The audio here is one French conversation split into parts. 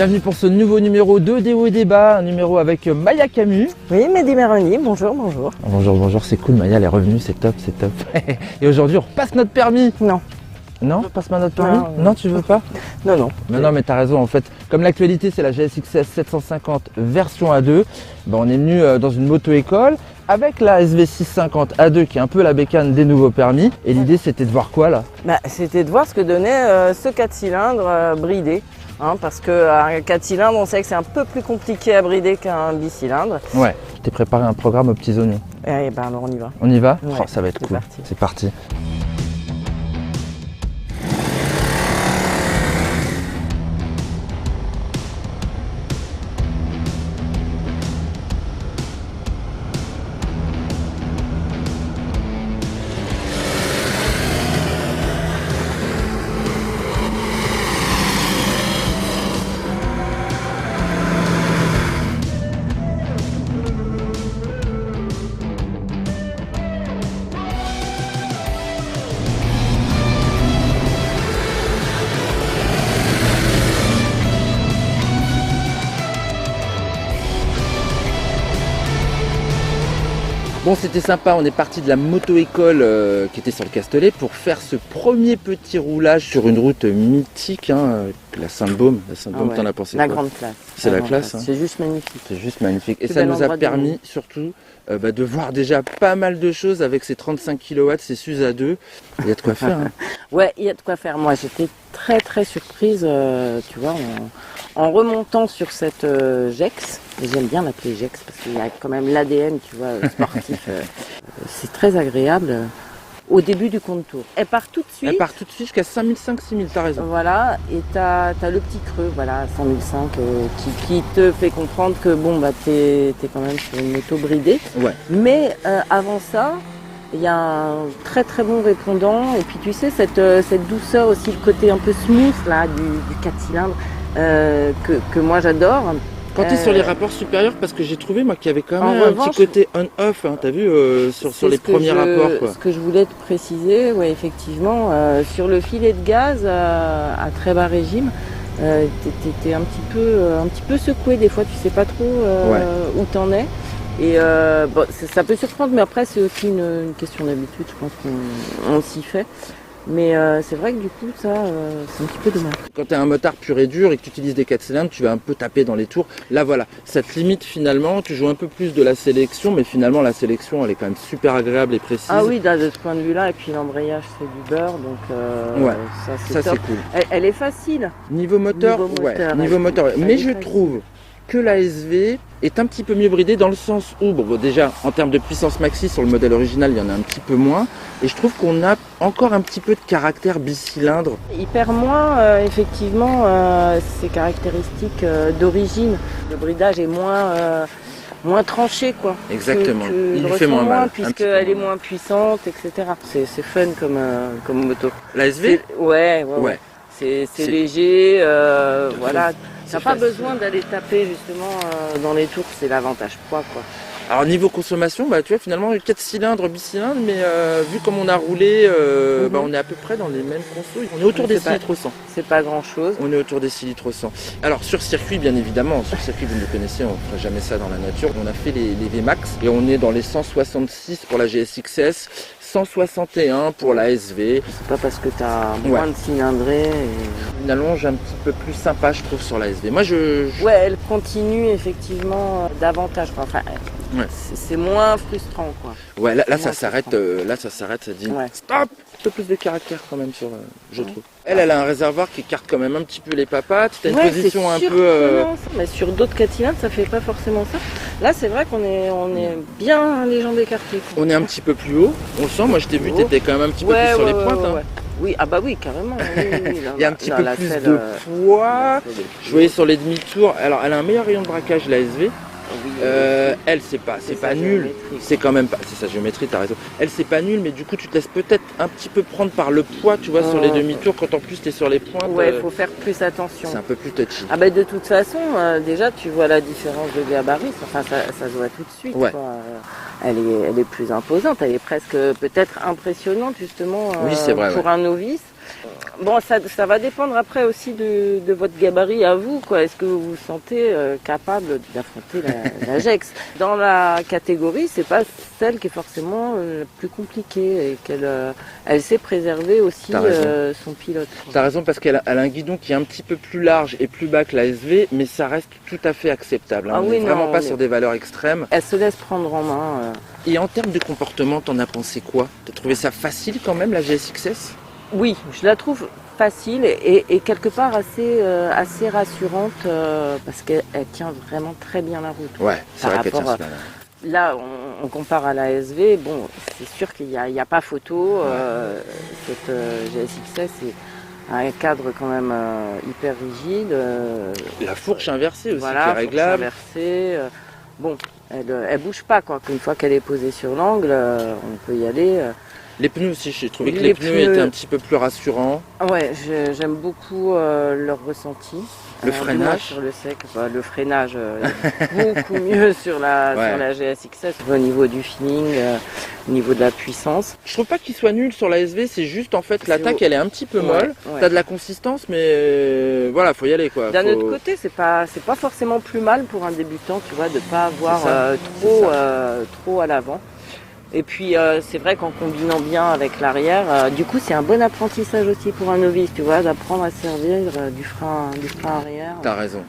Bienvenue pour ce nouveau numéro de Des hauts et des bas, un numéro avec Maya Camus. Oui, Mehdi Meroni, bonjour, bonjour. Bonjour, c'est cool, Maya elle est revenue, c'est top. Et aujourd'hui on repasse notre permis. Non. Non, passe pas notre permis. Non, tu veux pas? Non. Non, mais t'as raison, en fait, comme l'actualité c'est la GSX-S 750 version A2, on est venu dans une moto-école avec la SV650 A2 qui est un peu la bécane des nouveaux permis. Et l'idée c'était de voir quoi là? C'était de voir ce que donnait ce 4 cylindres bridé. Parce qu'un 4 cylindres, on sait que c'est un peu plus compliqué à brider qu'un bicylindre. Ouais, je t'ai préparé un programme aux petits oignons. Et alors on y va. On y va? Ouais, ça va être cool. C'est parti. Bon, c'était sympa, on est parti de la moto-école qui était sur le Castellet pour faire ce premier petit roulage sur une route mythique, la Sainte-Baume. La Sainte-Baume, t'en as pensé quoi? La grande classe. C'est la classe. C'est juste magnifique. C'est juste magnifique. Et ça nous a permis surtout de voir déjà pas mal de choses avec ces 35 kW, ces SUZ A2. Il y a de quoi faire. Ouais, il y a de quoi faire. Moi, j'étais très surprise, tu vois, en remontant sur cette Gex. J'aime bien l'appeler Gex parce qu'il y a quand même l'ADN, tu vois, sportif. C'est très agréable au début du contour. Elle part tout de suite. Elle part tout de suite jusqu'à 5005-6000, t'as raison. Voilà, et t'as le petit creux, voilà, 5005, qui te fait comprendre que t'es quand même sur une moto bridée. Ouais. Mais avant ça, il y a un très bon répondant. Et puis tu sais, cette douceur aussi, le côté un peu smooth là, du 4 cylindres, que moi j'adore. Quand tu es sur les rapports supérieurs, parce que j'ai trouvé moi qu'il y avait quand même un petit côté on-off, t'as vu, sur les premiers rapports. Quoi. Ce que je voulais te préciser, ouais, effectivement, sur le filet de gaz à très bas régime, t'es un petit peu secoué des fois, tu sais pas trop où t'en es. Et ça peut surprendre, mais après c'est aussi une question d'habitude, je pense qu'on s'y fait. Mais c'est vrai que du coup, ça, c'est un petit peu dommage. Quand tu es un motard pur et dur et que tu utilises des 4 cylindres, tu vas un peu taper dans les tours. Là, voilà, ça te limite finalement. Tu joues un peu plus de la sélection, mais finalement, la sélection, elle est quand même super agréable et précise. Ah oui, de ce point de vue-là. Et puis l'embrayage, c'est du beurre. Donc, ça c'est cool. Elle est facile. Niveau moteur. Mais je trouve que la SV est un petit peu mieux bridée dans le sens où, déjà, en termes de puissance maxi, sur le modèle original, il y en a un petit peu moins. Et je trouve qu'on a encore un petit peu de caractère bicylindre. Il perd moins, effectivement, ses caractéristiques d'origine. Le bridage est moins tranché, quoi. Exactement, il lui fait moins mal. Puisqu'elle est moins puissante, etc. C'est fun comme moto. La SV ? Ouais. C'est léger, voilà. T'as pas besoin d'aller taper justement dans les tours, c'est l'avantage poids, quoi. Alors niveau consommation, tu vois finalement 4 cylindres, bicylindres, mais vu comme on a roulé, on est à peu près dans les mêmes consos. On est autour des 6 litres au 100. C'est pas grand chose. On est autour des 6 litres au 100. Alors sur circuit, bien évidemment, sur circuit vous le connaissez, on ne fera jamais ça dans la nature. On a fait les VMAX et on est dans les 166 pour la GSX-S. 161 pour la SV. C'est pas parce que tu as moins de cylindrée. Une allonge un petit peu plus sympa, je trouve, sur la SV. Moi, Ouais, elle continue effectivement davantage. Enfin, c'est moins frustrant, quoi. Ouais, là ça s'arrête. Ça dit stop. Un peu plus de caractère quand même sur, je trouve. Elle a un réservoir qui écarte quand même un petit peu les papates. T'as une position un peu. Mais sur d'autres 4 cylindres, ça fait pas forcément ça. Là, c'est vrai qu'on est bien les jambes écartées. On est un petit peu plus haut. On le sent. Moi, je t'ai vu, t'étais quand même un petit peu plus sur les pointes. Oui, oui, carrément. Il y a un petit peu plus de poids. Je voyais sur les demi-tours. Alors, elle a un meilleur rayon de braquage, la SV. Elle, c'est pas nul. C'est quand même pas. C'est sa géométrie, t'as raison. Elle, c'est pas nul, mais du coup, tu te laisses peut-être un petit peu prendre par le poids, tu vois, sur les demi-tours, quand en plus t'es sur les pointes. Ouais, il faut faire plus attention. C'est un peu plus touchy. Ah bah de toute façon, déjà, tu vois la différence de gabarit. Enfin, ça se voit tout de suite. Ouais. Quoi. Elle est plus imposante. Elle est presque peut-être impressionnante, justement, oui, c'est vrai, pour un novice. Bon, ça va dépendre après aussi de votre gabarit à vous, quoi. Est-ce que vous vous sentez capable d'affronter la GEX? Dans la catégorie, c'est pas celle qui est forcément la plus compliquée et elle sait préserver aussi son pilote. T'as raison, parce qu'elle a un guidon qui est un petit peu plus large et plus bas que la SV, mais ça reste tout à fait acceptable. On n'est vraiment pas sur des valeurs extrêmes. Elle se laisse prendre en main. Et en termes de comportement, t'en as pensé quoi? T'as trouvé ça facile quand même, la GSX-S? Oui, je la trouve facile et quelque part assez rassurante parce qu'elle tient vraiment très bien la route. Ouais, c'est vrai qu'elle tient super bien. Là, on compare à la SV, bon, c'est sûr qu'il n'y a pas photo. Cette GSX-S est un cadre quand même hyper rigide. La fourche inversée aussi, voilà, qui est réglable. Fourche inversée, bon, elle bouge pas, quoi. Une fois qu'elle est posée sur l'angle, on peut y aller. Les pneus aussi, j'ai trouvé que les pneus étaient un petit peu plus rassurants. Ouais, j'aime beaucoup leur ressenti. Le freinage sur le sec, le freinage est beaucoup mieux sur la GSX-S au niveau du feeling, au niveau de la puissance. Je trouve pas qu'il soit nul sur la SV, c'est juste en fait l'attaque elle est un petit peu molle. T'as de la consistance, mais voilà, faut y aller quoi. D'un autre côté, c'est pas forcément plus mal pour un débutant, tu vois, de pas avoir trop à l'avant. Et puis c'est vrai qu'en combinant bien avec l'arrière, du coup c'est un bon apprentissage aussi pour un novice, tu vois, d'apprendre à servir du frein arrière. T'as raison.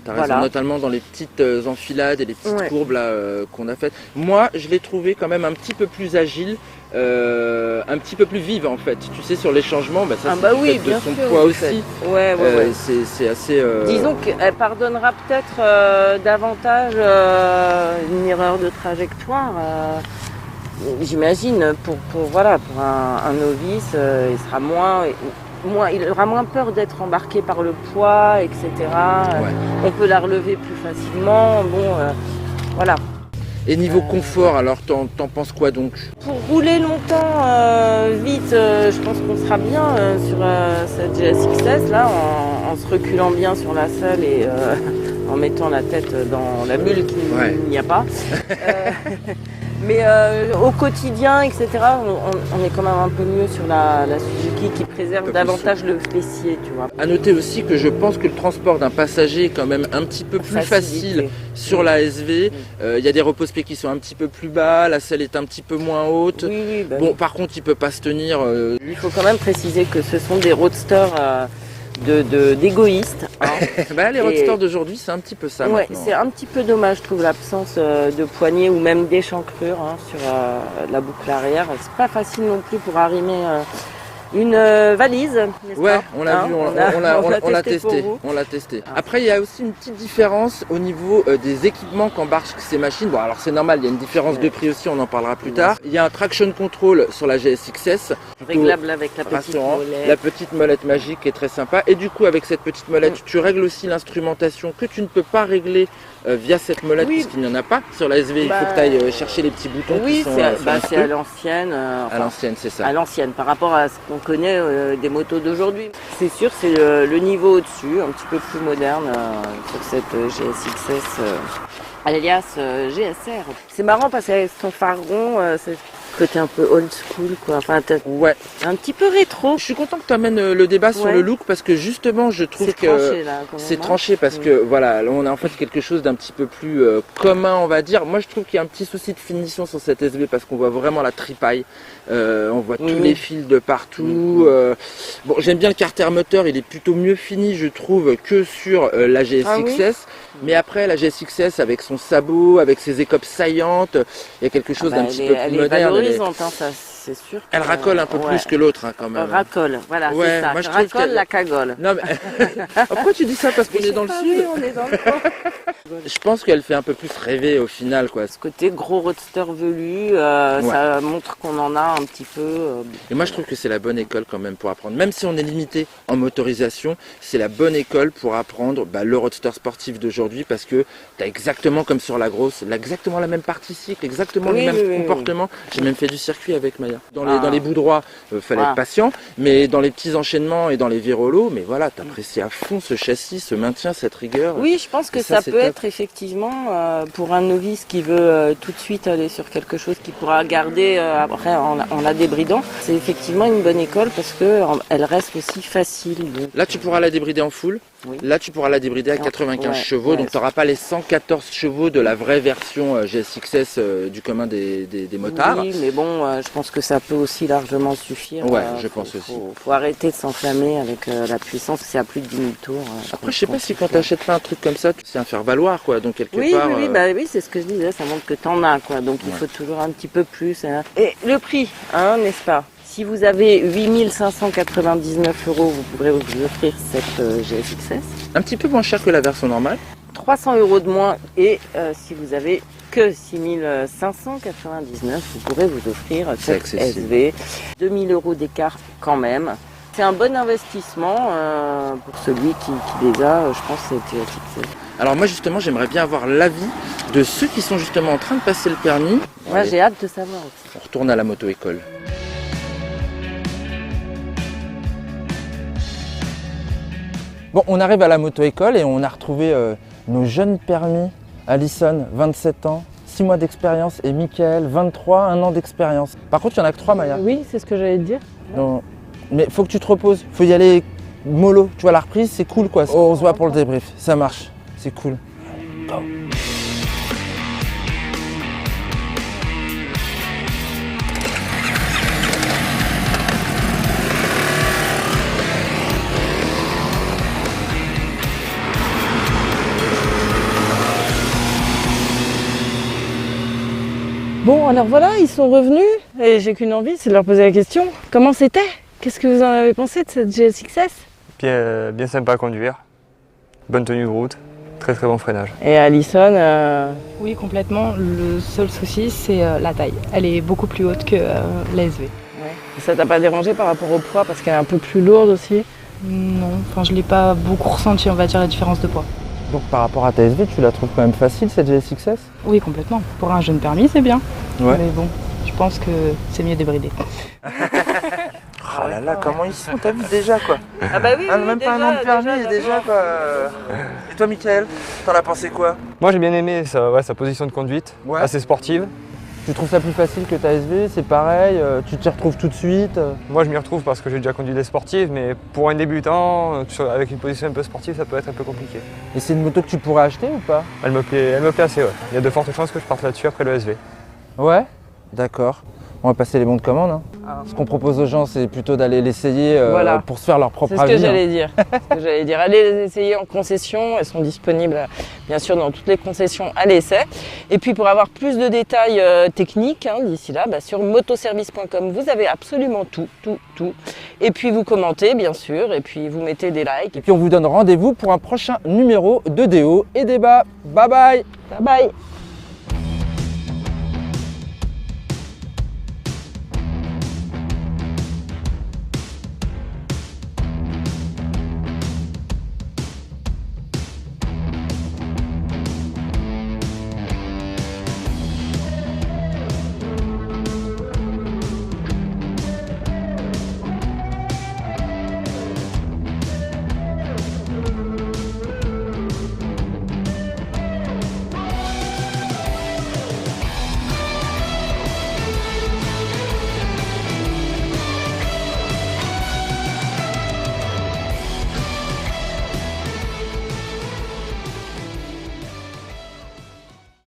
Voilà. Notamment dans les petites enfilades et les petites courbes là qu'on a faites. Moi, je l'ai trouvé quand même un petit peu plus agile, un petit peu plus vive en fait. Tu sais, sur les changements, ça c'est de son poids aussi. Ouais. C'est assez... Disons qu'elle pardonnera peut-être davantage une erreur de trajectoire. J'imagine pour un novice, il aura moins peur d'être embarqué par le poids, etc. On peut la relever plus facilement. Voilà. Et niveau confort, alors t'en penses quoi donc? Pour rouler longtemps, vite, je pense qu'on sera bien sur cette GSX-S là, en se reculant bien sur la selle et en mettant la tête dans la bulle qu'il n'y a pas. Mais au quotidien, etc., on est quand même un peu mieux sur la Suzuki qui préserve davantage le fessier, tu vois. À noter aussi que je pense que le transport d'un passager est quand même un petit peu plus facile sur la SV. Il y a des repose-pieds qui sont un petit peu plus bas, la selle est un petit peu moins haute. Par contre, il peut pas se tenir. Il faut quand même préciser que ce sont des roadsters d'égoïstes. Les roadsters d'aujourd'hui, c'est un petit peu ça. Ouais, c'est un petit peu dommage, je trouve, l'absence de poignée ou même d'échancrure sur la boucle arrière. C'est pas facile non plus pour arrimer une valise. Ouais, on l'a vu, on l'a testé. Après, il y a aussi une petite différence au niveau des équipements qu'embarquent ces machines. Bon, alors c'est normal, il y a une différence de prix aussi, on en parlera plus tard. Il y a un traction control sur la GSX-S. Réglable avec la petite molette. La petite molette magique qui est très sympa. Et du coup, avec cette petite molette, tu règles aussi l'instrumentation que tu ne peux pas régler via cette molette puisqu'il n'y en a pas. Sur la SV, il faut que tu ailles chercher les petits boutons qui sont c'est à l'ancienne. À l'ancienne, c'est ça. À l'ancienne, par rapport à ce qu'on connaît des motos d'aujourd'hui. C'est sûr, c'est le niveau au-dessus, un petit peu plus moderne sur cette GSX-S, alias GSR. C'est marrant parce qu'avec son phare rond, c'est côté un peu old school, quoi. Enfin, un petit peu rétro. Je suis content que tu amènes le débat sur le look parce que justement, je trouve que tranché, là, quand même, c'est tranché parce que voilà, là, on a en fait quelque chose d'un petit peu plus commun, on va dire. Moi, je trouve qu'il y a un petit souci de finition sur cette SV parce qu'on voit vraiment la tripaille. On voit tous les fils de partout. J'aime bien le carter moteur, il est plutôt mieux fini, je trouve, que sur la GSX-S. Mais après, la GSX-S avec son sabot, avec ses écopes saillantes, il y a quelque chose d'un petit peu plus moderne. Ça, c'est sûr. Elle racole un peu plus que l'autre quand même. Racole, voilà, c'est ça. Moi, je racole la cagole. Non, mais... Pourquoi tu dis ça? Parce qu'on est dans le sud. On est dans le coin. Je pense qu'elle fait un peu plus rêver au final, quoi. Ce côté gros roadster velu, ça montre qu'on en a un petit peu. Et moi, je trouve que c'est la bonne école quand même pour apprendre. Même si on est limité en motorisation, c'est la bonne école pour apprendre le roadster sportif d'aujourd'hui parce que tu as exactement comme sur la grosse, exactement la même partie cycle, exactement le même comportement. J'ai même fait du circuit avec Maya. Dans les bouts droits, fallait être patient, mais dans les petits enchaînements et dans les virolos, mais voilà, t'apprécies à fond ce châssis, ce maintien, cette rigueur. Oui, je pense que ça peut être être effectivement, pour un novice qui veut tout de suite aller sur quelque chose qu'il pourra garder après en la débridant, c'est effectivement une bonne école parce qu'elle reste aussi facile. Là, tu pourras la débrider en full. Oui. Là, tu pourras la débrider à 95 chevaux, donc tu n'auras pas les 114 chevaux de la vraie version GSXS du commun des motards. Oui, mais bon, je pense que ça peut aussi largement suffire. Ouais, je pense aussi. Faut arrêter de s'enflammer avec la puissance, c'est à plus de 10 000 tours. Après, je sais pas si quand tu achètes pas un truc comme ça, c'est un faire-valoir, quoi. Donc, quelque part. Oui, c'est ce que je disais, ça montre que tu en as, quoi. Donc, il faut toujours un petit peu plus. Hein. Et le prix, hein, n'est-ce pas? Si vous avez 8 599 €, vous pourrez vous offrir cette GSXS. Un petit peu moins cher que la version normale. 300 € de moins. Et si vous avez que 6 599, vous pourrez vous offrir cette SV. 2 000 € d'écart quand même. C'est un bon investissement pour celui qui les a, je pense, cette GSXS. Alors moi justement, j'aimerais bien avoir l'avis de ceux qui sont justement en train de passer le permis. Moi, j'ai hâte de savoir aussi. On retourne à la moto-école. Bon, on arrive à la moto-école et on a retrouvé nos jeunes permis. Alison, 27 ans, 6 mois d'expérience, et Mickaël, 23, 1 an d'expérience. Par contre, il y en a que 3, Maya. Oui, c'est ce que j'allais te dire. Non. Mais faut que tu te reposes, faut y aller mollo. Tu vois, la reprise, c'est cool, quoi. On se voit pour le débrief, ça marche, c'est cool. Go. Bon, alors voilà, ils sont revenus et j'ai qu'une envie, c'est de leur poser la question. Comment c'était? Qu'est-ce que vous en avez pensé de cette GSXS? Bien sympa à conduire, bonne tenue de route, très très bon freinage. Et Alison Oui, complètement. Le seul souci, c'est la taille. Elle est beaucoup plus haute que la SV. Ouais. Ça t'a pas dérangé par rapport au poids parce qu'elle est un peu plus lourde aussi? Non, enfin je l'ai pas beaucoup ressenti, on va dire, la différence de poids. Donc par rapport à ta SV, tu la trouves quand même facile cette GSXS? Oui, complètement. Pour un jeune permis, c'est bien. Ouais. Mais bon, je pense que c'est mieux débridé. Oh là là, comment ils sont, t'as vu déjà quoi? Ah bah oui, même pas un an de permis et déjà quoi. Et toi Mickaël, t'en as pensé quoi? Moi j'ai bien aimé sa position de conduite, assez sportive. Tu trouves ça plus facile que ta SV? C'est pareil, tu t'y retrouves tout de suite? Moi je m'y retrouve parce que j'ai déjà conduit des sportives, mais pour un débutant, avec une position un peu sportive, ça peut être un peu compliqué. Et c'est une moto que tu pourrais acheter ou pas? Elle me plaît assez, ouais. Il y a de fortes chances que je parte là-dessus après le SV. Ouais, d'accord. On va passer les bons de commande. Hein. Ce qu'on propose aux gens, c'est plutôt d'aller l'essayer pour se faire leur propre avis. C'est ce que j'allais dire. Allez les essayer en concession. Elles sont disponibles, bien sûr, dans toutes les concessions à l'essai. Et puis, pour avoir plus de détails techniques, d'ici là, sur motoservice.com, vous avez absolument tout. Et puis, vous commentez, bien sûr. Et puis, vous mettez des likes. Et puis, on vous donne rendez-vous pour un prochain numéro de Déo et Débat. Bye bye. Bye bye.